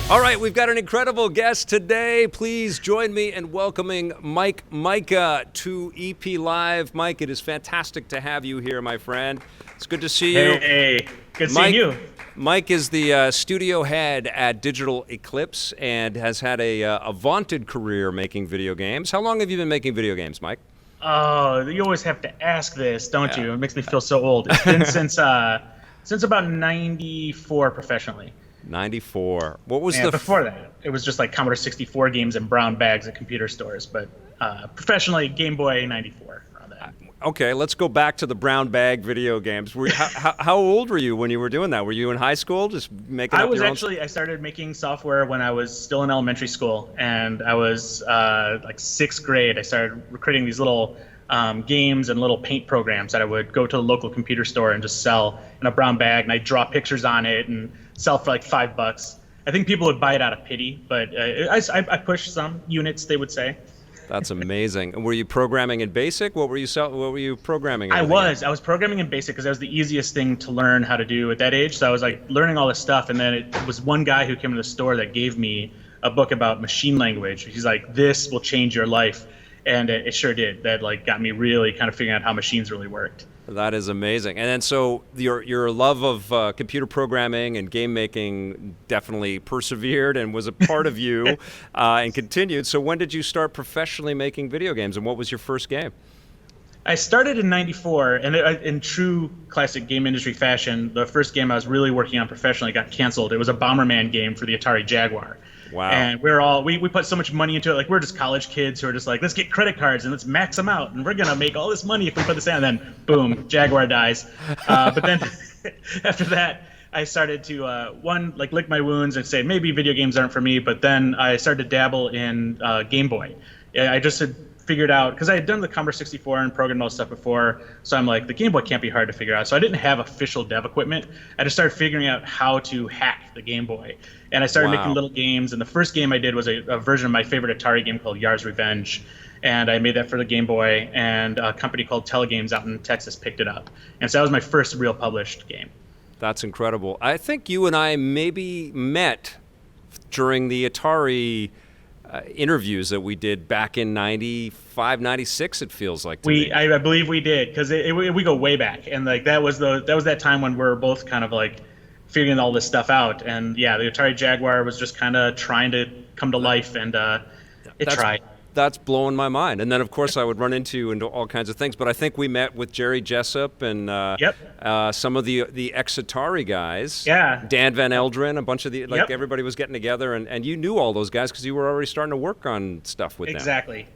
All right, we've got an incredible guest today. Please join me in welcoming Mike Mika to EP Live. Mike, it is fantastic to have you here, my friend. It's good to see you. Hey, good seeing you. Mike is the studio head at Digital Eclipse and has had a vaunted career making video games. How long have you been making video games, Mike? Oh, you always have to ask this, don't you? It makes me feel so old. It's been since about '94 professionally. 94. What was before that? It was just like Commodore 64 games in brown bags at computer stores, but professionally, Game Boy '94. Around that. Okay, let's go back to the brown bag video games. How old were you when you were doing that? Were you in high school, just making? I started making software when I was still in elementary school, and I was like 6th grade. I started creating these little games and little paint programs that I would go to the local computer store and just sell in a brown bag, and I'd draw pictures on it and sell for like $5. I think people would buy it out of pity, but I pushed some units, they would say. That's amazing. And were you programming in BASIC? What were you programming? I was programming in BASIC because that was the easiest thing to learn how to do at that age. So I was like learning all this stuff, and then it was one guy who came to the store that gave me a book about machine language. He's like, "This will change your life," and it sure did. That like got me really kind of figuring out how machines really worked. That is amazing. And then so your love of computer programming and game making definitely persevered and was a part of you and continued. So when did you start professionally making video games, and what was your first game? I started in '94, and in true classic game industry fashion, the first game I was really working on professionally got canceled. It was a Bomberman game for the Atari Jaguar. Wow. And we put so much money into it. Like, we're just college kids who are just like, let's get credit cards and let's max them out, and we're going to make all this money if we put this in. And then, boom, Jaguar dies. But then after that, I started to, lick my wounds and say, maybe video games aren't for me. But then I started to dabble in Game Boy. I just had figured out, because I had done the Commodore 64 and programmed all stuff before, so I'm like, the Game Boy can't be hard to figure out. So I didn't have official dev equipment. I just started figuring out how to hack the Game Boy. And I started making little games, and the first game I did was a version of my favorite Atari game called Yar's Revenge. And I made that for the Game Boy, and a company called Telegames out in Texas picked it up. And so that was my first real published game. That's incredible. I think you and I maybe met during the Atari interviews that we did back in '95, '96. It feels like to me. I believe we did, because we go way back, and like that was that time when we were both kind of like figuring all this stuff out. And yeah, the Atari Jaguar was just kind of trying to come to life, and it tried. That's blowing my mind. And then, of course, I would run into all kinds of things. But I think we met with Jerry Jessup and some of the ex-Atari guys. Yeah. Dan Van Eldren, a bunch of everybody was getting together. And you knew all those guys because you were already starting to work on stuff with them. Exactly.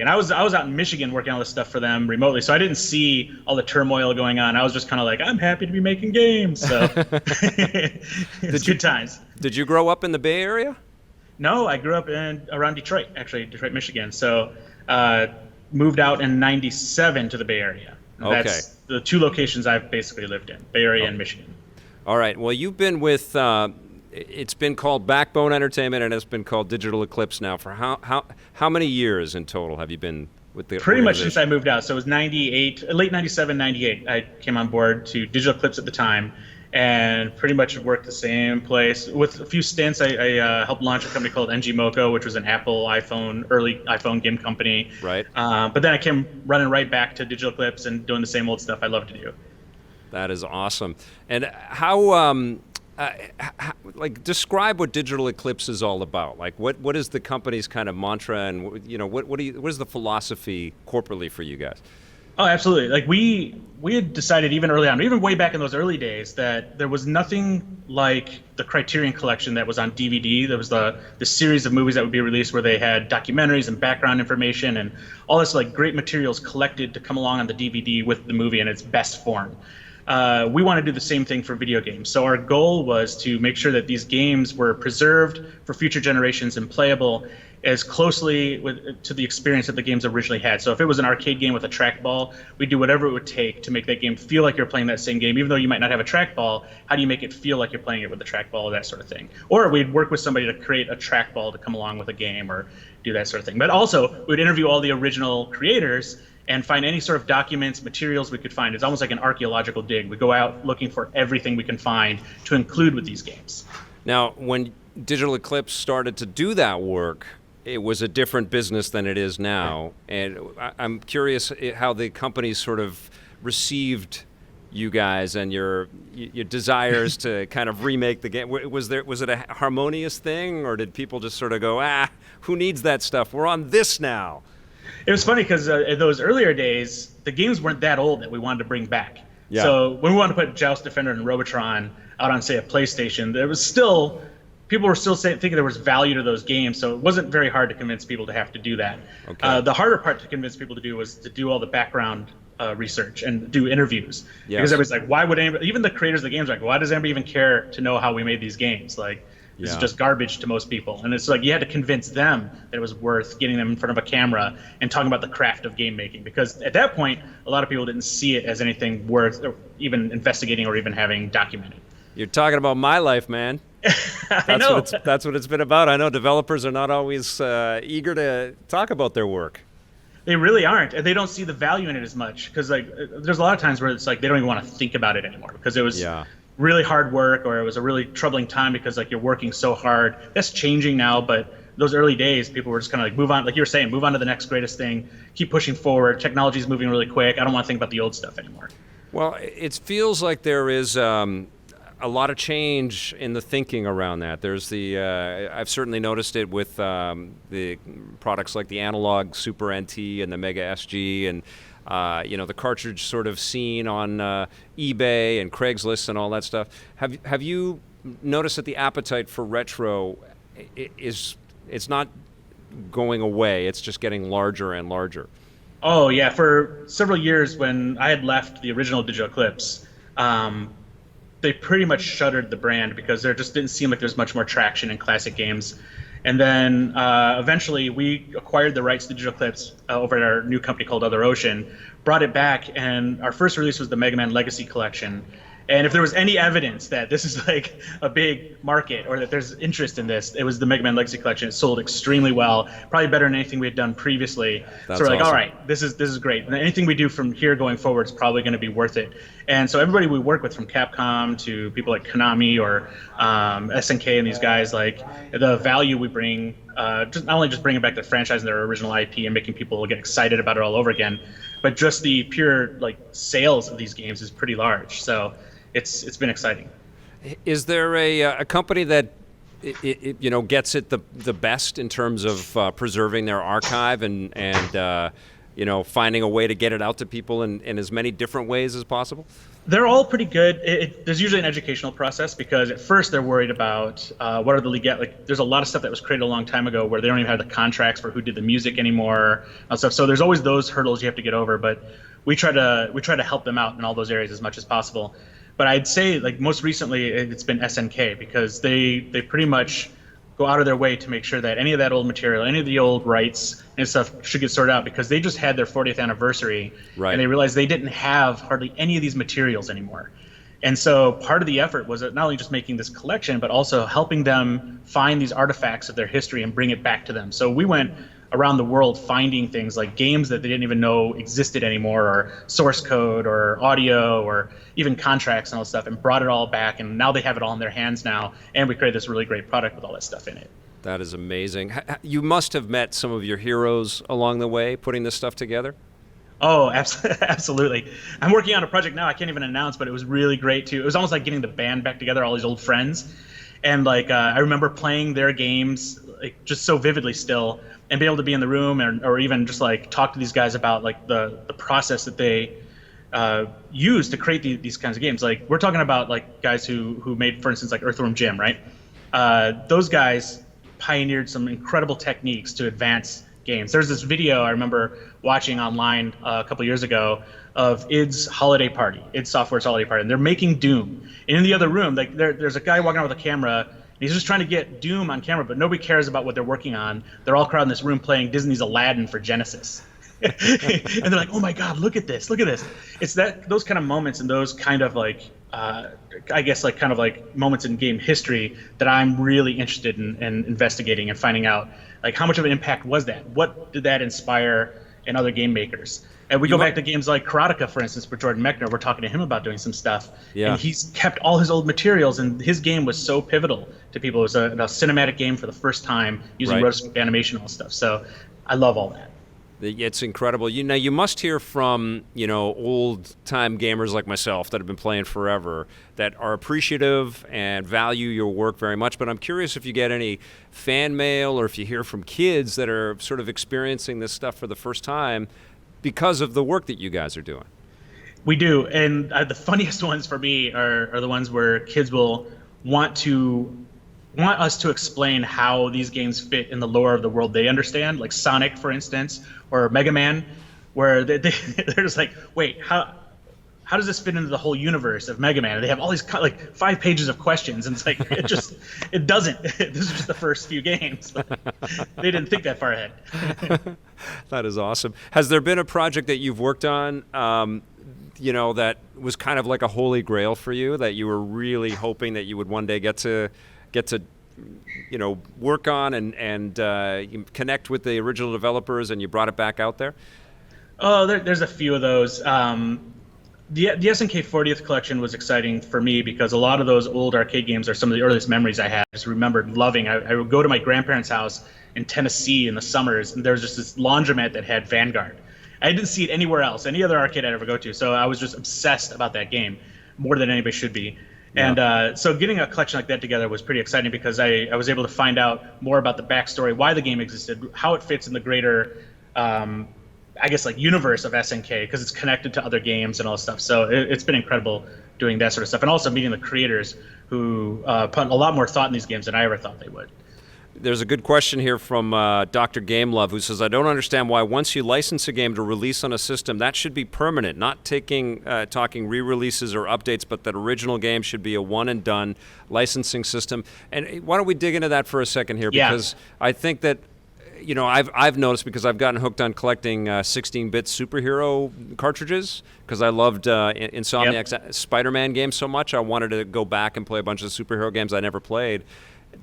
And I was out in Michigan working on all this stuff for them remotely. So I didn't see all the turmoil going on. I was just kind of like, I'm happy to be making games. So it's good times. Did you grow up in the Bay Area? No, I grew up around Detroit, actually, Detroit, Michigan. So moved out in '97 to the Bay Area. Okay. That's the two locations I've basically lived in, Bay Area and Michigan. All right. Well, you've been with, it's been called Backbone Entertainment, and it's been called Digital Eclipse now. For how many years in total have you been with the Pretty much since I moved out. So it was '98, late '97, '98. I came on board to Digital Eclipse at the time, and pretty much worked the same place. With a few stints, I helped launch a company called NG Moco, which was an early iPhone game company. Right. But then I came running right back to Digital Eclipse and doing the same old stuff I love to do. That is awesome. And how describe what Digital Eclipse is all about. Like, what is the company's kind of mantra, and what is the philosophy corporately for you guys? Oh, absolutely. Like we had decided even early on, even way back in those early days, that there was nothing like the Criterion Collection that was on DVD. There was the series of movies that would be released where they had documentaries and background information and all this like great materials collected to come along on the DVD with the movie in its best form. We want to do the same thing for video games. So our goal was to make sure that these games were preserved for future generations and playable as closely to the experience that the games originally had. So if it was an arcade game with a trackball, we'd do whatever it would take to make that game feel like you're playing that same game. Even though you might not have a trackball, how do you make it feel like you're playing it with a trackball, that sort of thing? Or we'd work with somebody to create a trackball to come along with a game or do that sort of thing. But also, we'd interview all the original creators and find any sort of documents, materials we could find. It's almost like an archaeological dig. We go out looking for everything we can find to include with these games. Now, when Digital Eclipse started to do that work, it was a different business than it is now. And I'm curious how the company sort of received you guys and your desires to kind of remake the game. Was it a harmonious thing, or did people just sort of go, who needs that stuff? We're on this now. It was funny because in those earlier days, the games weren't that old that we wanted to bring back. Yeah. So when we wanted to put Joust Defender and Robotron out on, say, a PlayStation, there was still people were still thinking there was value to those games. So it wasn't very hard to convince people to have to do that. Okay. The harder part to convince people to do was to do all the background research and do interviews. Yes. Because everybody's like, why would anybody, even the creators of the games are like, why does anybody even care to know how we made these games? Like, this is just garbage to most people. And it's like you had to convince them that it was worth getting them in front of a camera and talking about the craft of game making. Because at that point, a lot of people didn't see it as anything worth even investigating or even having documented. You're talking about my life, man. I know. That's what it's been about. I know developers are not always eager to talk about their work. They really aren't, and they don't see the value in it as much. Because like, there's a lot of times where it's like they don't even want to think about it anymore because it was really hard work, or it was a really troubling time because like you're working so hard. That's changing now, but those early days, people were just kind of like, move on, like you were saying, move on to the next greatest thing, keep pushing forward. Technology's moving really quick. I don't want to think about the old stuff anymore. Well, it feels like there is a lot of change in the thinking around that. There's I've certainly noticed it with the products like the analog Super NT and the Mega SG, and the cartridge sort of scene on eBay and Craigslist and all that stuff. Have you noticed that the appetite for retro it's not going away? It's just getting larger and larger. Oh yeah, for several years when I had left the original Digital Eclipse, they pretty much shuttered the brand because there just didn't seem like there's much more traction in classic games. And then eventually we acquired the rights to Digital Eclipse over at our new company called Other Ocean, brought it back, and our first release was the Mega Man Legacy Collection. And if there was any evidence that this is like a big market or that there's interest in this, it was the Mega Man Legacy Collection. It sold extremely well, probably better than anything we had done previously. That's so we're like, awesome. all right, this is great. And anything we do from here going forward is probably going to be worth it. And so everybody we work with, from Capcom to people like Konami or SNK and these guys, like the value we bring, just not only just bringing back the franchise and their original IP and making people get excited about it all over again, but just the pure like sales of these games is pretty large. So it's been exciting. Is there a company that gets it the best in terms of preserving their archive and finding a way to get it out to people in as many different ways as possible? They're all pretty good. There's usually an educational process because at first they're worried about what are the legal. Like, there's a lot of stuff that was created a long time ago where they don't even have the contracts for who did the music anymore and stuff. So there's always those hurdles you have to get over. But we try to help them out in all those areas as much as possible. But I'd say like most recently it's been SNK because they pretty much go out of their way to make sure that any of that old material, any of the old rights and stuff should get sorted out because they just had their 40th anniversary and they realized they didn't have hardly any of these materials anymore. And so part of the effort was not only just making this collection, but also helping them find these artifacts of their history and bring it back to them. So we went around the world finding things like games that they didn't even know existed anymore, or source code or audio or even contracts and all that stuff, and brought it all back, and now they have it all in their hands now, and we created this really great product with all that stuff in it. That is amazing. You must have met some of your heroes along the way putting this stuff together. Oh, absolutely. I'm working on a project now I can't even announce, but it was really great too. It was almost like getting the band back together, all these old friends. And like I remember playing their games like just so vividly still, and be able to be in the room or even just like talk to these guys about like the process that they use to create these kinds of games. Like we're talking about like guys who made, for instance, like Earthworm Jim, right? Those guys pioneered some incredible techniques to advance games. There's this video I remember watching online a couple years ago of id Software's holiday party, and they're making Doom. And in the other room, like there's a guy walking out with a camera. He's just trying to get Doom on camera, but nobody cares about what they're working on. They're all crowded in this room playing Disney's Aladdin for Genesis. And they're like, oh my God, look at this. It's those kind of moments and those kind of like, I guess like kind of like moments in game history that I'm really interested in investigating and finding out like how much of an impact was that? What did that inspire in other game makers? And we go back to games like Karateka, for instance, for Jordan Mechner. We're talking to him about doing some stuff. Yeah. And he's kept all his old materials, and his game was so pivotal to people. It was a cinematic game for the first time using rotoscope animation and all stuff. So I love all that. It's incredible. You must hear from, old-time gamers like myself that have been playing forever that are appreciative and value your work very much. But I'm curious if you get any fan mail or if you hear from kids that are sort of experiencing this stuff for the first time because of the work that you guys are doing. We do. And the funniest ones for me are the ones where kids will want us to explain how these games fit in the lore of the world they understand, like Sonic, for instance, or Mega Man, where they're just like, wait, how does this fit into the whole universe of Mega Man? And they have all these 5 pages of questions, and it's like it doesn't. This is just the first few games. They didn't think that far ahead. That is awesome. Has there been a project that you've worked on, that was kind of like a holy grail for you, that you were really hoping that you would one day get to work on and connect with the original developers, and you brought it back out there? Oh, there's a few of those. The SNK 40th collection was exciting for me because a lot of those old arcade games are some of the earliest memories I have. I just remembered loving. I would go to my grandparents' house in Tennessee in the summers, and there was just this laundromat that had Vanguard. I didn't see it anywhere else, any other arcade I'd ever go to. So I was just obsessed about that game, more than anybody should be. Yeah. And so getting a collection like that together was pretty exciting because I was able to find out more about the backstory, why the game existed, how it fits in the greater, universe of SNK, because it's connected to other games and all this stuff. So it's been incredible doing that sort of stuff. And also meeting the creators who put a lot more thought in these games than I ever thought they would. There's a good question here from Dr. Gamelove, who says, I don't understand why once you license a game to release on a system, that should be permanent, not talking re-releases or updates, but that original game should be a one-and-done licensing system. And why don't we dig into that for a second here? Because I think that, I've noticed, because I've gotten hooked on collecting 16-bit superhero cartridges, because I loved Insomniac's Spider-Man game so much, I wanted to go back and play a bunch of superhero games I never played.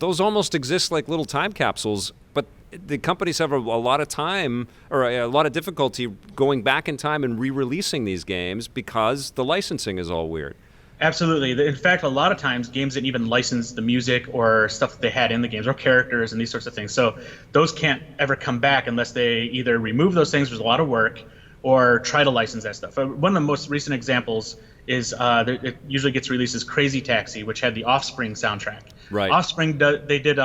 Those almost exist like little time capsules, but the companies have a lot of time or a lot of difficulty going back in time and re-releasing these games because the licensing is all weird. Absolutely. In fact, a lot of times games didn't even license the music or stuff that they had in the games or characters and these sorts of things. So those can't ever come back unless they either remove those things, which is a lot of work, or try to license that stuff. One of the most recent examples is it usually gets released as Crazy Taxi, which had the Offspring soundtrack. Right. Offspring, they did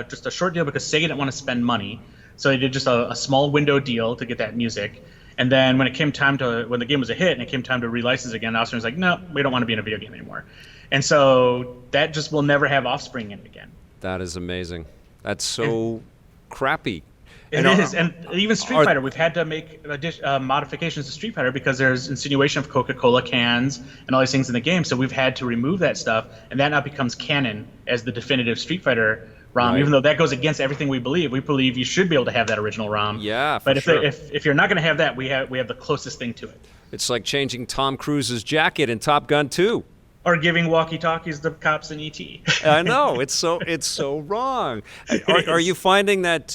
just a short deal because Sega didn't want to spend money, so they did just a small window deal to get that music. And then when the game was a hit and it came time to relicense again, Offspring was like, no, we don't want to be in a video game anymore. And so that just will never have Offspring in it again. That is amazing. That's so crappy. It is, and even Street Fighter, we've had to make modifications to Street Fighter because there's insinuation of Coca-Cola cans and all these things in the game. So we've had to remove that stuff, and that now becomes canon as the definitive Street Fighter ROM. Right. Even though that goes against everything we believe you should be able to have that original ROM. Yeah, but if you're not going to have that, we have the closest thing to it. It's like changing Tom Cruise's jacket in Top Gun 2. Or giving walkie-talkies to cops in E.T. I know, it's so wrong. Are you finding that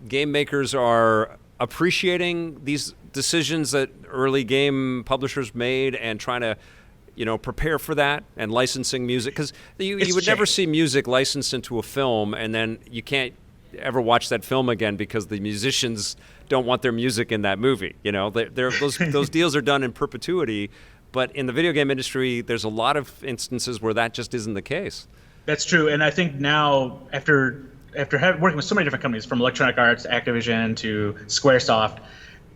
game makers are appreciating these decisions that early game publishers made and trying to, prepare for that and licensing music? Because you would never see music licensed into a film and then you can't ever watch that film again because the musicians don't want their music in that movie. Those deals are done in perpetuity. But in the video game industry, there's a lot of instances where that just isn't the case. That's true, and I think now, after working with so many different companies, from Electronic Arts, Activision, to SquareSoft,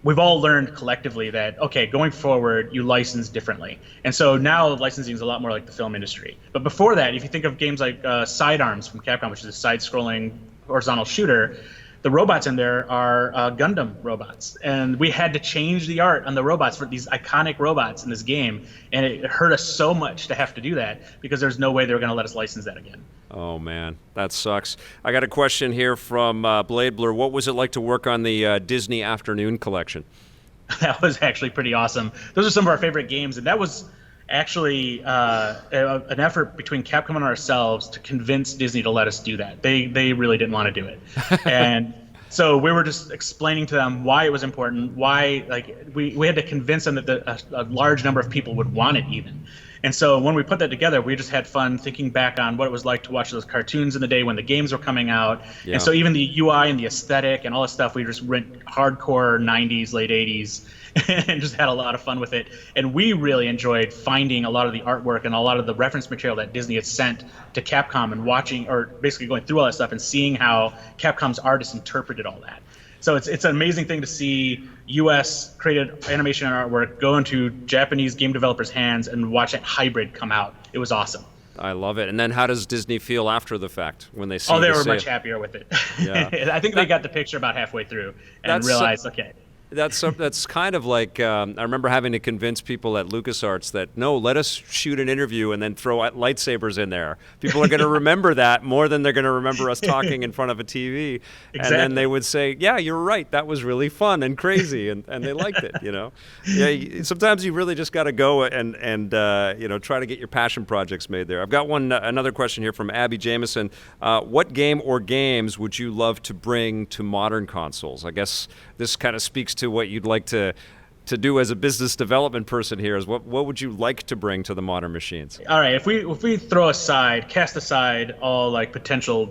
we've all learned collectively that, okay, going forward, you license differently. And so now licensing is a lot more like the film industry. But before that, if you think of games like Sidearms from Capcom, which is a side-scrolling horizontal shooter, the robots in there are Gundam robots. And we had to change the art on the robots for these iconic robots in this game. And it hurt us so much to have to do that because there's no way they were going to let us license that again. Oh, man, that sucks. I got a question here from Blair. What was it like to work on the Disney Afternoon collection? That was actually pretty awesome. Those are some of our favorite games. And that was actually an effort between Capcom and ourselves to convince Disney to let us do that. They really didn't want to do it. And So we were just explaining to them why it was important, why like we had to convince them that a large number of people would want it even. And so when we put that together, we just had fun thinking back on what it was like to watch those cartoons in the day when the games were coming out. Yeah. And so even the UI and the aesthetic and all this stuff, we just went hardcore 90s, late 80s, and just had a lot of fun with it. And we really enjoyed finding a lot of the artwork and a lot of the reference material that Disney had sent to Capcom and watching, or basically going through all that stuff and seeing how Capcom's artists interpreted all that. So it's an amazing thing to see U.S. created animation and artwork go into Japanese game developers' hands and watch that hybrid come out. It was awesome. I love it. And then how does Disney feel after the fact when they see? Oh, they were much happier with it. Yeah. I think they got the picture about halfway through and realized, okay. That's kind of like I remember having to convince people at LucasArts that no, let us shoot an interview and then throw lightsabers in there. People are going to remember that more than they're going to remember us talking in front of a TV. Exactly. And then they would say, yeah, you're right, that was really fun and crazy, and they liked it. Yeah. Sometimes you really just got to go and try to get your passion projects made there. I've got another question here from Abby Jameson. What game or games would you love to bring to modern consoles? I guess this kind of speaks to what you'd like to do as a business development person here. Is what would you like to bring to the modern machines? All right, if we cast aside all like potential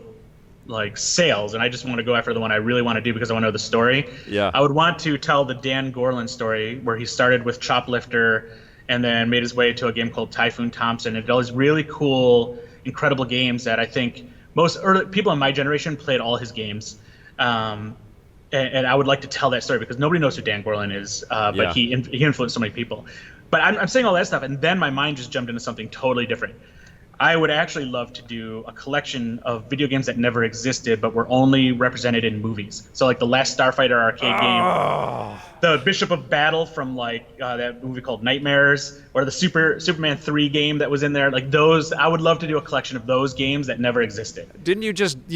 like sales, and I just want to go after the one I really want to do because I want to know the story. Yeah. I would want to tell the Dan Gorlin story where he started with Choplifter and then made his way to a game called Typhoon Thompson and did all these really cool, incredible games that I think most early people in my generation played all his games. And I would like to tell that story because nobody knows who Dan Gorlin is, but he influenced so many people. But I'm saying all that stuff, and then my mind just jumped into something totally different. I would actually love to do a collection of video games that never existed but were only represented in movies. So like the Last Starfighter arcade game, the Bishop of Battle from like that movie called Nightmares, or the Superman 3 game that was in there. Like those, I would love to do a collection of those games that never existed. Didn't you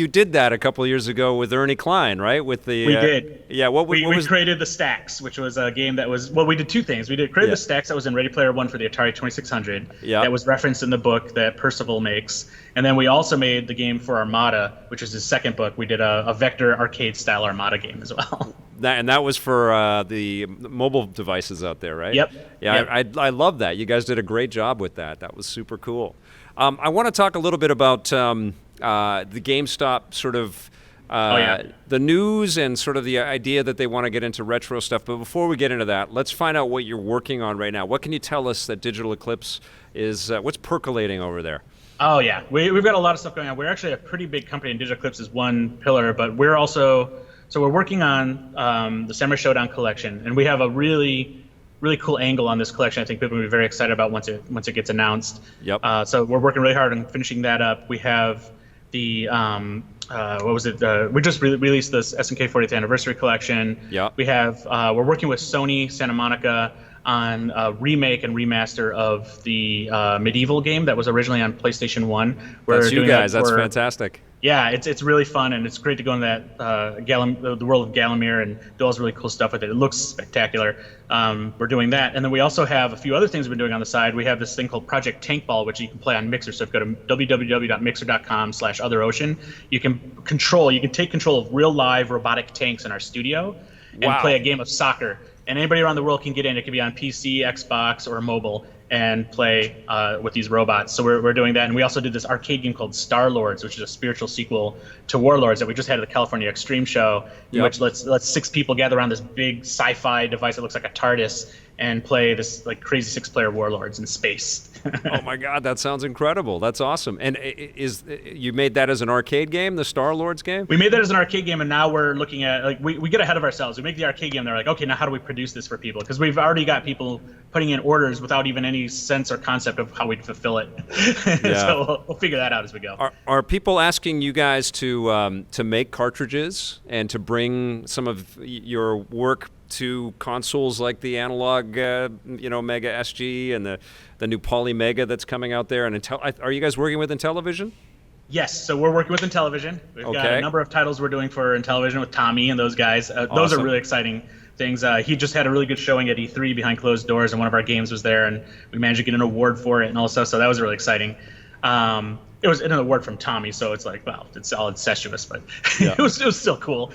did that a couple of years ago with Ernie Klein, right? With the we did. Yeah. We created the Stacks, which was a game that was we did two things. We created the Stacks that was in Ready Player One for the Atari 2600. Yeah. That was referenced in the book that Percival makes, and then we also made the game for Armada, which is his second book. We did a vector arcade style Armada game as well. That was for the mobile devices out there, right? Yep. Yeah, yep. I love that. You guys did a great job with that. That was super cool. I want to talk a little bit about the GameStop sort of the news and sort of the idea that they want to get into retro stuff. But before we get into that, let's find out what you're working on right now. What can you tell us that Digital Eclipse is, what's percolating over there? Oh, yeah. We've got a lot of stuff going on. We're actually a pretty big company, and Digital Eclipse is one pillar, but we're also... So we're working on the Samurai Showdown collection, and we have a really, really cool angle on this collection. I think people will be very excited about once it gets announced. Yep. So we're working really hard on finishing that up. We have the we just released this SNK 40th Anniversary collection. Yep. We have we're working with Sony Santa Monica on a remake and remaster of the Medieval game that was originally on PlayStation 1. That's you guys. That's fantastic. Yeah, it's really fun, and it's great to go in that the world of Galamir and do all this really cool stuff with it. It looks spectacular. We're doing that, and then we also have a few other things we've been doing on the side. We have this thing called Project Tankball, which you can play on Mixer. So if you go to www.mixer.com/otherocean, you can take control of real live robotic tanks in our studio and play a game of soccer. And anybody around the world can get in. It could be on PC, Xbox, or mobile, and play with these robots. So we're doing that. And we also did this arcade game called Star Lords, which is a spiritual sequel to Warlords that we just had at the California Extreme Show, in which lets 6 people gather around this big sci-fi device that looks like a TARDIS and play this like crazy 6-player Warlords in space. Oh my God, that sounds incredible. That's awesome. And you made that as an arcade game, the Star Lords game? We made that as an arcade game, and now we're looking at, like, we get ahead of ourselves. We make the arcade game, they're like, okay, now how do we produce this for people? Because we've already got people putting in orders without even any sense or concept of how we'd fulfill it. Yeah. So we'll figure that out as we go. Are people asking you guys to make cartridges and to bring some of your work to consoles like the analog, Mega SG and the new Poly Mega that's coming out there? And are you guys working with Intellivision? Yes, so we're working with Intellivision. We've got a number of titles we're doing for Intellivision with Tommy and those guys. Awesome. Those are really exciting things. He just had a really good showing at E3 behind closed doors, and one of our games was there, and we managed to get an award for it and all stuff. So that was really exciting. it was an award from Tommy, so it's like, well, it's all incestuous, but Yeah. it was still cool.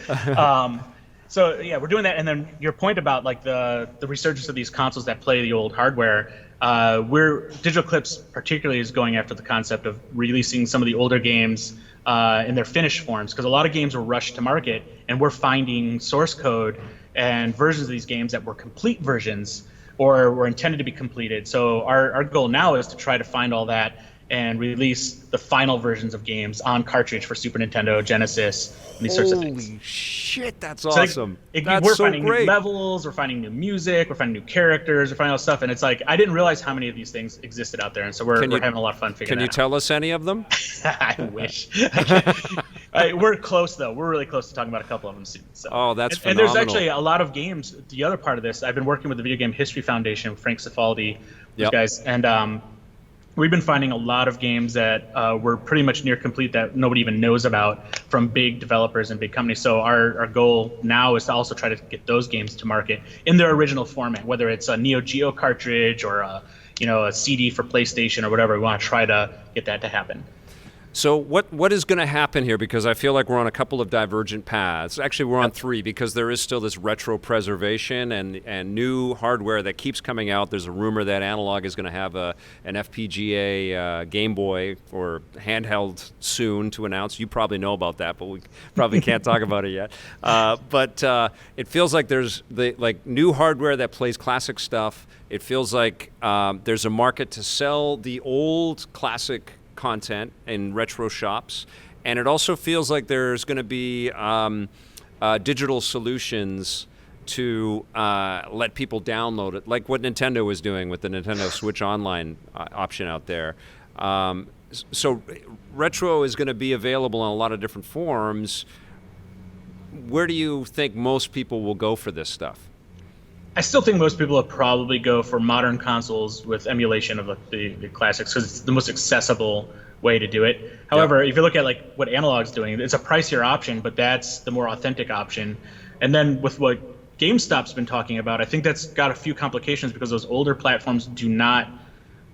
So yeah, we're doing that, and then your point about like the resurgence of these consoles that play the old hardware. Digital Eclipse particularly is going after the concept of releasing some of the older games in their finished forms, because a lot of games were rushed to market, and we're finding source code and versions of these games that were complete versions or were intended to be completed. So our goal now is to try to find all that and release the final versions of games on cartridge for Super Nintendo, Genesis, and these sorts of things. Holy shit, that's So awesome. That's we're so finding great. new levels, we're finding new music, we're finding new characters, we're finding all this stuff, and it's like I didn't realize how many of these things existed out there, and so we're having a lot of fun figuring Can you that out. tell us any of them? I wish. We're close though. We're really close to talking about a couple of them soon. So. Oh, that's and phenomenal. there's actually a lot of games. The other part of this, I've been working with the Video Game History Foundation, Frank Cifaldi, those guys, and we've been finding a lot of games that were pretty much near complete that nobody even knows about from big developers and big companies. So our goal now is to also try to get those games to market in their original format, whether it's a Neo Geo cartridge or a CD for PlayStation or whatever. We want to try to get that to happen. So what is going to happen here? Because I feel like we're on a couple of divergent paths. Actually, we're on three, because there is still this retro preservation and new hardware that keeps coming out. There's a rumor that Analog is going to have an FPGA Game Boy or handheld soon to announce. You probably know about that, but we probably can't talk about it yet. But it feels like there's new hardware that plays classic stuff. It feels like there's a market to sell the old classic content in retro shops, and it also feels like there's going to be digital solutions to let people download it, like what Nintendo was doing with the Nintendo Switch Online option out there. So retro is going to be available in a lot of different forms. Where do you think most people will go for this stuff? I still think most people will probably go for modern consoles with emulation of the classics, because it's the most accessible way to do it. However, if you look at like what Analog's doing, it's a pricier option, but that's the more authentic option. And then with what GameStop's been talking about, I think that's got a few complications, because those older platforms do not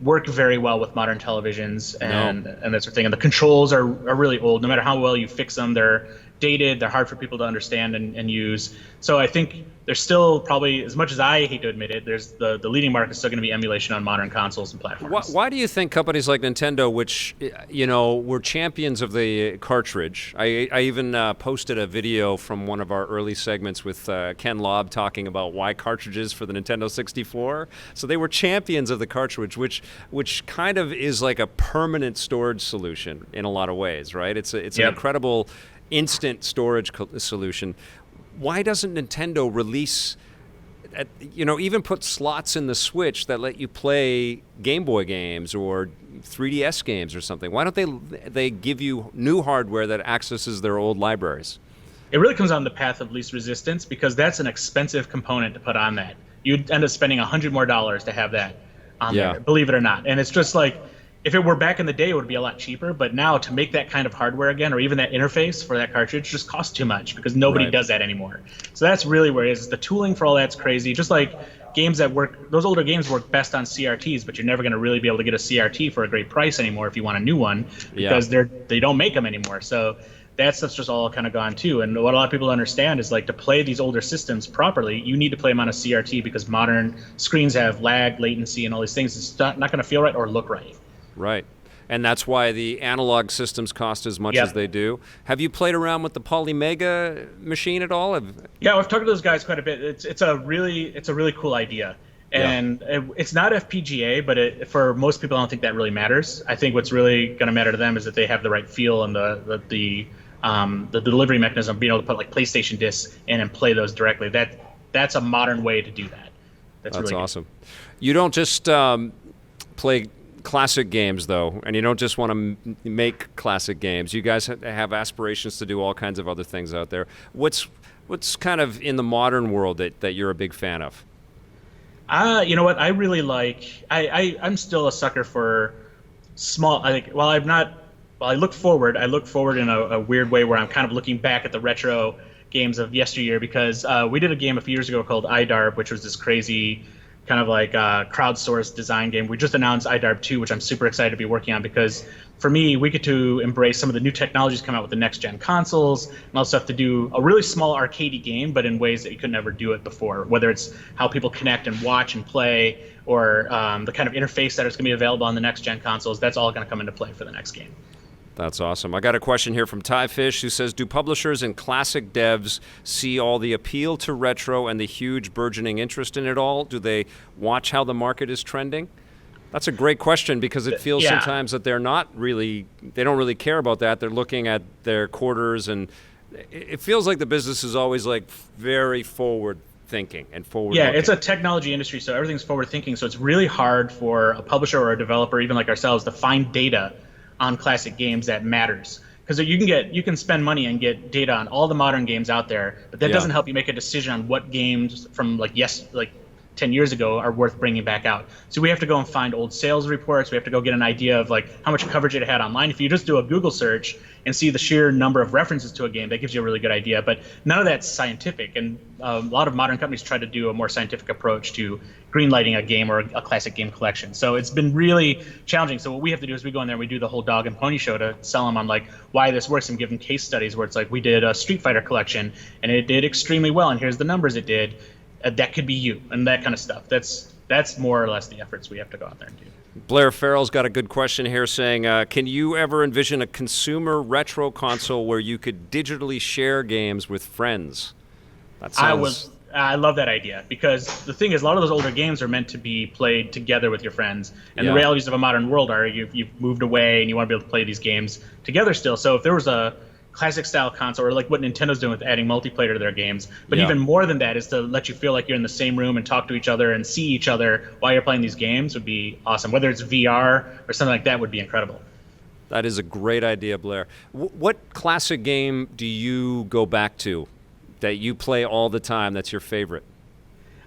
work very well with modern televisions and that sort of thing. And the controls are really old. No matter how well you fix them, they're dated, they're hard for people to understand and use. So I think there's still probably, as much as I hate to admit it, there's the leading market is still going to be emulation on modern consoles and platforms. Why do you think companies like Nintendo, which were champions of the cartridge? I even posted a video from one of our early segments with Ken Lobb talking about why cartridges for the Nintendo 64. So they were champions of the cartridge, which kind of is like a permanent storage solution in a lot of ways, right? It's an incredible instant storage solution. Why doesn't Nintendo release, even put slots in the Switch that let you play Game Boy games or 3DS games or something? Why don't they give you new hardware that accesses their old libraries? It really comes on the path of least resistance, because that's an expensive component to put on that. You'd end up spending $100 more to have that on there, believe it or not. And it's just like, if it were back in the day, it would be a lot cheaper. But now to make that kind of hardware again, or even that interface for that cartridge, just costs too much, because nobody does that anymore. So that's really where it is. The tooling for all that's crazy. Just like games that work, those older games work best on CRTs, but you're never going to really be able to get a CRT for a great price anymore if you want a new one, because they don't make them anymore. So that stuff's just all kind of gone too. And what a lot of people don't understand is, like, to play these older systems properly, you need to play them on a CRT, because modern screens have lag, latency, and all these things. It's not going to feel right or look right. Right. And that's why the analog systems cost as much as they do. Have you played around with the Polymega machine at all? Yeah, I've talked to those guys quite a bit. It's a really cool idea. And it's not FPGA, but for most people, I don't think that really matters. I think what's really going to matter to them is that they have the right feel and the delivery mechanism, being able to put like PlayStation discs in and play those directly. That's a modern way to do that. That's really awesome. You don't just play classic games, though, and you don't just want to make classic games. You guys have aspirations to do all kinds of other things out there. What's kind of in the modern world that you're a big fan of? You know what? I really like. I'm still a sucker for small. I think. While I look forward. I look forward in a weird way, where I'm kind of looking back at the retro games of yesteryear, because we did a game a few years ago called iDarb, which was this crazy kind of like crowdsourced design game. We just announced iDarb 2, which I'm super excited to be working on, because for me, we get to embrace some of the new technologies come out with the next gen consoles, and also have to do a really small arcadey game, but in ways that you could never do it before. Whether it's how people connect and watch and play, or the kind of interface that is going to be available on the next gen consoles, that's all going to come into play for the next game. That's awesome. I got a question here from Ty Fish, who says, do publishers and classic devs see all the appeal to retro and the huge burgeoning interest in it all? Do they watch how the market is trending? That's a great question, because it feels sometimes that they don't really care about that. They're looking at their quarters, and it feels like the business is always like very forward thinking and forward looking. It's a technology industry, so everything's forward thinking. So it's really hard for a publisher or a developer, even like ourselves, to find data on classic games that matters. Because you can spend money and get data on all the modern games out there, but that doesn't help you make a decision on what games from 10 years ago are worth bringing back out. So we have to go and find old sales reports. We have to go get an idea of like how much coverage it had online. If you just do a Google search and see the sheer number of references to a game, that gives you a really good idea. But none of that's scientific. And a lot of modern companies try to do a more scientific approach to greenlighting a game or a classic game collection. So it's been really challenging. So what we have to do is we go in there and we do the whole dog and pony show to sell them on like why this works, and give them case studies where it's like, we did a Street Fighter collection and it did extremely well, and here's the numbers it did. That could be you, and that kind of stuff. That's more or less the efforts we have to go out there and do. Blair Farrell's got a good question here saying, can you ever envision a consumer retro console where you could digitally share games with friends? That sounds... I love that idea, because the thing is, a lot of those older games are meant to be played together with your friends, and the realities of a modern world are you've moved away and you want to be able to play these games together still. So if there was a classic style console, or like what Nintendo's doing with adding multiplayer to their games, but even more than that is to let you feel like you're in the same room and talk to each other and see each other while you're playing these games, would be awesome. Whether it's VR or something like that would be incredible. That is a great idea, Blair. What classic game do you go back to that you play all the time that's your favorite?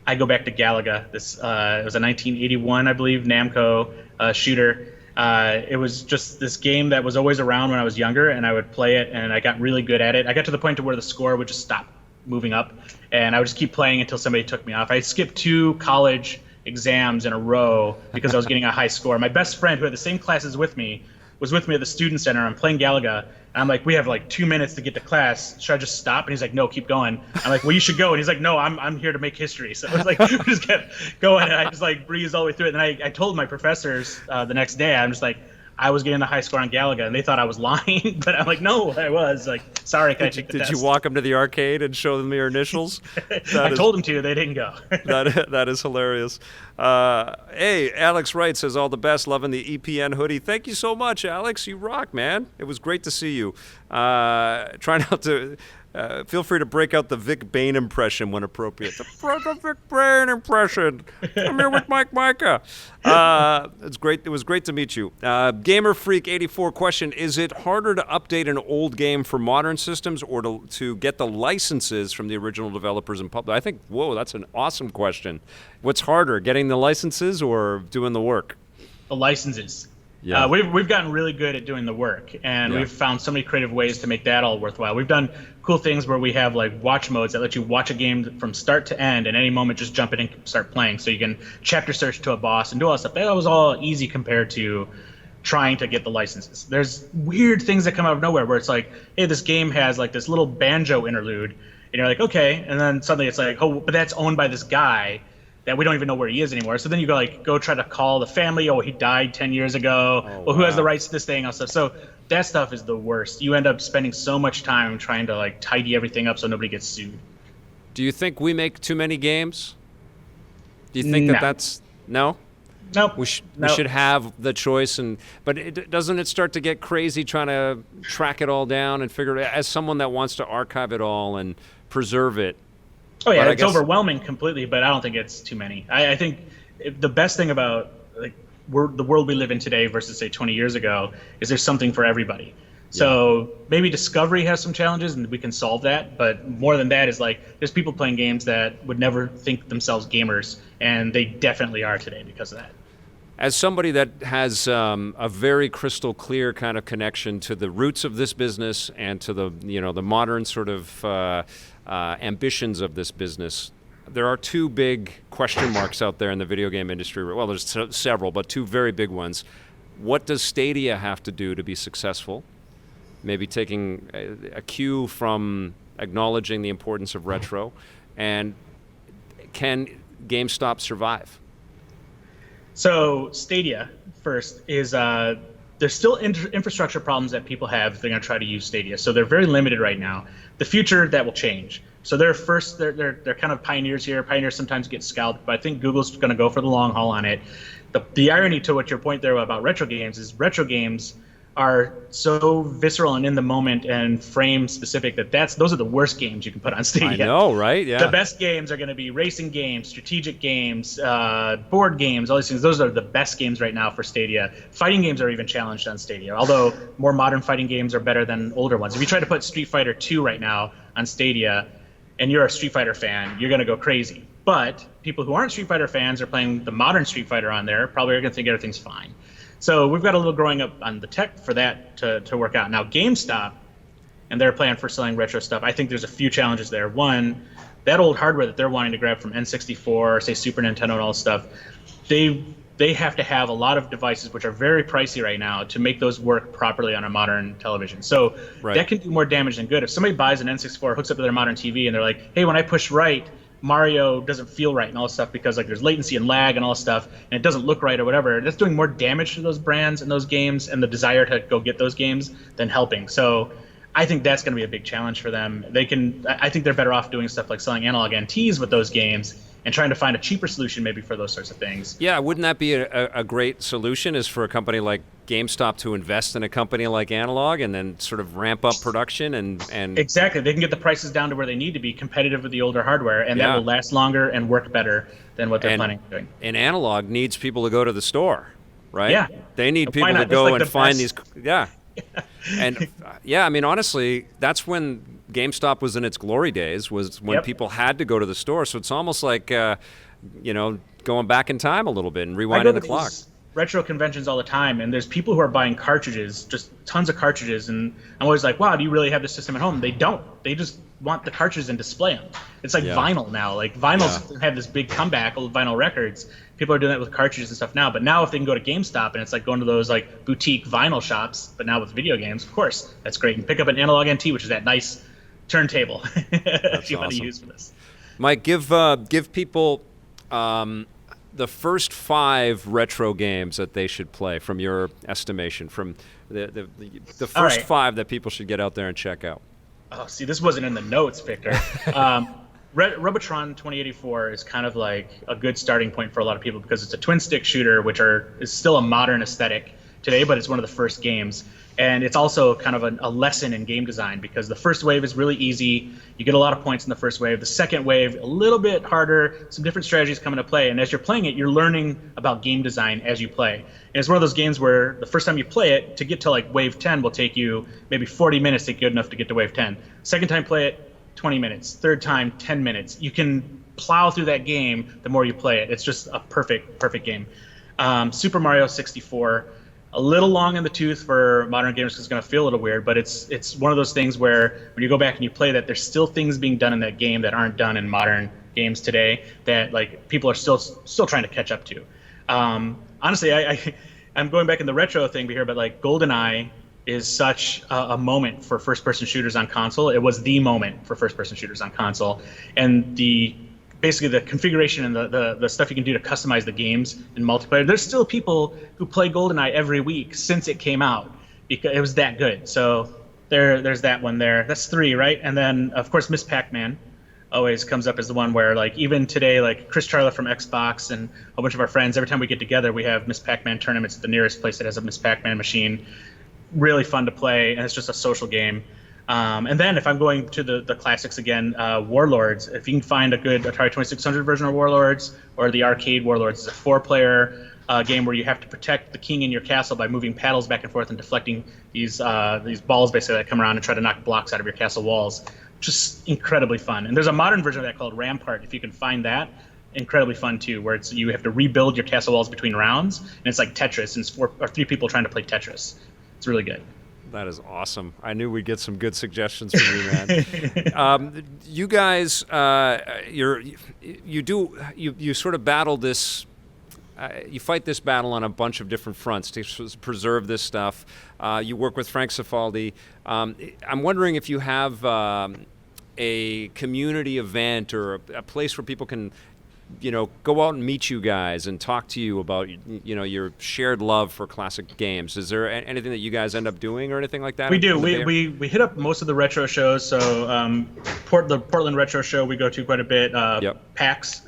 I go back to Galaga. It was a 1981, I believe, Namco shooter. It was just this game that was always around when I was younger, and I would play it, and I got really good at it. I got to the point to where the score would just stop moving up, and I would just keep playing until somebody took me off. I skipped 2 college exams in a row because I was getting a high score. My best friend, who had the same classes with me, was with me at the student center. I'm playing Galaga, and I'm like, we have like 2 minutes to get to class. Should I just stop? And he's like, no, keep going. I'm like, well, you should go. And he's like, no, I'm here to make history. So it was like, we just kept going, and I just like breezed all the way through it. And I told my professors the next day, I'm just like, I was getting the high score on Galaga, and they thought I was lying, but I'm like, no, I was. Like, sorry, can I take the test? Did you walk them to the arcade and show them your initials? I told them to. They didn't go. That is hilarious. Hey, Alex Wright says, all the best, loving the EPN hoodie. Thank you so much, Alex. You rock, man. It was great to see you. Try not to... feel free to break out the Vic Bain impression when appropriate. The Vic Bain impression. I'm here with Mike Mika. It's great. It was great to meet you. Gamer Freak 84 question: is it harder to update an old game for modern systems, or to get the licenses from the original developers and public? I think, whoa, that's an awesome question. What's harder, getting the licenses or doing the work? The licenses. Yeah. We've gotten really good at doing the work, and we've found so many creative ways to make that all worthwhile. We've done cool things where we have like watch modes that let you watch a game from start to end, and at any moment just jump in and start playing. So you can chapter search to a boss and do all that stuff. That was all easy compared to trying to get the licenses. There's weird things that come out of nowhere where it's like, hey, this game has like this little banjo interlude, and you're like, okay, and then suddenly it's like, oh, but that's owned by this guy that we don't even know where he is anymore. So then you go try to call the family. Oh, he died 10 years ago. Well, who has the rights to this thing? And stuff. So that stuff is the worst. You end up spending so much time trying to like tidy everything up so nobody gets sued. Do you think we make too many games? Do you think that's no? Nope. We should have the choice, but doesn't it start to get crazy trying to track it all down and figure it out? As someone that wants to archive it all and preserve it. Oh yeah, it's overwhelming completely, but I don't think it's too many. I think the best thing about like the world we live in today versus say 20 years ago is there's something for everybody. So maybe Discovery has some challenges and we can solve that, but more than that is like there's people playing games that would never think themselves gamers, and they definitely are today because of that. As somebody that has a very crystal clear kind of connection to the roots of this business and to the the modern sort of ambitions of this business, there are two big question marks out there in the video game industry. Well, there's several, but two very big ones. What does Stadia have to do to be successful? Maybe taking a cue from acknowledging the importance of retro, and can GameStop survive? So Stadia first is there's still infrastructure problems that people have if they're going to try to use Stadia. So they're very limited right now. The future, that will change. So they're kind of pioneers here. Pioneers sometimes get scalped, but I think Google's going to go for the long haul on it. The irony to what your point there about retro games is retro games are so visceral and in the moment and frame specific that those are the worst games you can put on Stadia. I know, right? Yeah. The best games are going to be racing games, strategic games, board games, all these things. Those are the best games right now for Stadia. Fighting games are even challenged on Stadia, although more modern fighting games are better than older ones. If you try to put Street Fighter 2 right now on Stadia and you're a Street Fighter fan, you're going to go crazy. But people who aren't Street Fighter fans are playing the modern Street Fighter on there, probably are going to think everything's fine. So we've got a little growing up on the tech for that to work out. Now GameStop and their plan for selling retro stuff, I think there's a few challenges there. One, that old hardware that they're wanting to grab from N64, say Super Nintendo and all this stuff, they have to have a lot of devices which are very pricey right now to make those work properly on a modern television. So that can do more damage than good. If somebody buys an N64, hooks up to their modern TV, and they're like, hey, when I push right, Mario doesn't feel right and all this stuff because like there's latency and lag and all this stuff and it doesn't look right or whatever, that's doing more damage to those brands and those games and the desire to go get those games than helping. So I think that's going to be a big challenge for them. I think they're better off doing stuff like selling analog NTs with those games and trying to find a cheaper solution maybe for those sorts of things. Yeah, wouldn't that be a great solution, is for a company like GameStop to invest in a company like Analog and then sort of ramp up production and Exactly. They can get the prices down to where they need to be competitive with the older hardware, and that will last longer and work better than what they're planning on doing. And Analog needs people to go to the store, right? Yeah. They need people to go and find these. Yeah. And I mean, honestly, that's when GameStop was in its glory days, was when people had to go to the store. So it's almost like, going back in time a little bit and rewinding the clock. Retro conventions all the time, and there's people who are buying cartridges, just tons of cartridges, and I'm always like, wow, do you really have the system at home? They don't. They just want the cartridges and display them. It's like vinyl now. Like vinyls have this big comeback, old vinyl records. People are doing that with cartridges and stuff now. But now if they can go to GameStop and it's like going to those like boutique vinyl shops, but now with video games, of course, that's great. And pick up an analog NT, which is that nice turntable if you want to use for this. Mike, give people the first 5 retro games that they should play from your estimation, from the first 5 that people should get out there and check out. Oh, see, this wasn't in the notes, Victor. Robotron 2084 is kind of like a good starting point for a lot of people because it's a twin-stick shooter, which is still a modern aesthetic today, but it's one of the first games. And it's also kind of a lesson in game design because the first wave is really easy. You get a lot of points in the first wave. The second wave, a little bit harder, some different strategies come into play. And as you're playing it, you're learning about game design as you play. And it's one of those games where the first time you play it, to get to like wave 10 will take you maybe 40 minutes to get good enough to get to wave 10. Second time play it, 20 minutes. Third time, 10 minutes. You can plow through that game the more you play it. It's just a perfect game. Super Mario 64. A little long in the tooth for modern gamers because it's going to feel a little weird, but it's one of those things where when you go back and you play that, there's still things being done in that game that aren't done in modern games today that like people are still trying to catch up to. Honestly, I'm going back in the retro thing here, but like GoldenEye is such a moment for first-person shooters on console. It was the moment for first-person shooters on console, and basically the configuration and the stuff you can do to customize the games in multiplayer. There's still people who play GoldenEye every week since it came out because it was that good. So there's that one there. That's 3, right? And then of course Miss Pac-Man always comes up as the one where like even today, like Chris Charla from Xbox and a bunch of our friends, every time we get together we have Miss Pac-Man tournaments at the nearest place that has a Miss Pac-Man machine. Really fun to play, and it's just a social game. And then if I'm going to the classics again, Warlords, if you can find a good Atari 2600 version of Warlords or the arcade Warlords, it's a 4-player game where you have to protect the king in your castle by moving paddles back and forth and deflecting these balls basically that come around and try to knock blocks out of your castle walls. Just incredibly fun. And there's a modern version of that called Rampart, if you can find that. Incredibly fun too, where you have to rebuild your castle walls between rounds, and it's like Tetris, and it's 4 or 3 people trying to play Tetris. It's really good. That is awesome. I knew we'd get some good suggestions from you, man. You guys, you sort of battle this you fight this battle on a bunch of different fronts to preserve this stuff. You work with Frank Cifaldi. I'm wondering if you have a community event or a place where people can, go out and meet you guys and talk to you about, your shared love for classic games. Is there anything that you guys end up doing or anything like that? We do. We hit up most of the retro shows. So the Portland Retro Show we go to quite a bit. PAX,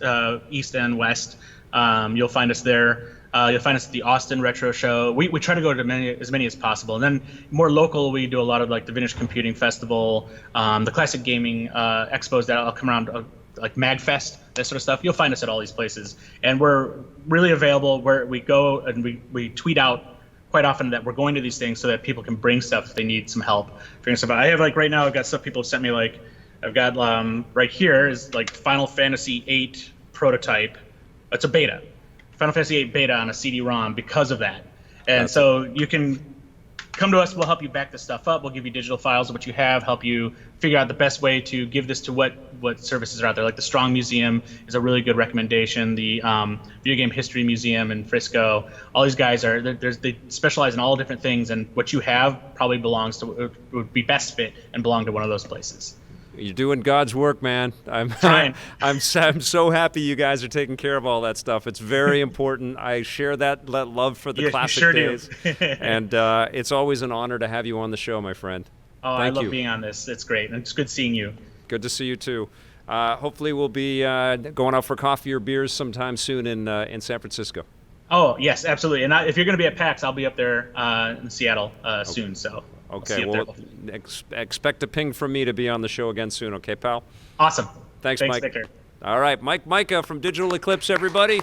East and West. You'll find us there. You'll find us at the Austin Retro Show. We try to go to as many as possible. And then more local, we do a lot of like the Vintage Computing Festival, the Classic Gaming expos that'll come around, like MagFest, that sort of stuff. You'll find us at all these places. And we're really available where we go, and we tweet out quite often that we're going to these things so that people can bring stuff if they need some help figuring stuff out. I have, like, right now, I've got stuff people have sent me, like, I've got right here is like Final Fantasy VIII prototype. It's a beta. Final Fantasy VIII beta on a CD-ROM because of that. And so you can come to us. We'll help you back this stuff up. We'll give you digital files of what you have, help you figure out the best way to give this to what services are out there. Like the Strong Museum is a really good recommendation. The Video Game History Museum in Frisco. All these guys they specialize in all different things, and what you have probably would be best fit and belong to one of those places. You're doing God's work, man. I'm so happy you guys are taking care of all that stuff. It's very important. I share that love for the classic days. Do. And it's always an honor to have you on the show, my friend. Oh, I love being on this. It's great. And it's good seeing you. Good to see you, too. Hopefully we'll be going out for coffee or beers sometime soon in San Francisco. Oh, yes, absolutely. And if you're going to be at PAX, I'll be up there in Seattle soon. So. Okay, well, expect a ping from me to be on the show again soon, okay, pal? Awesome. Thanks, Mike. Victor. All right, Mike Mika from Digital Eclipse, everybody.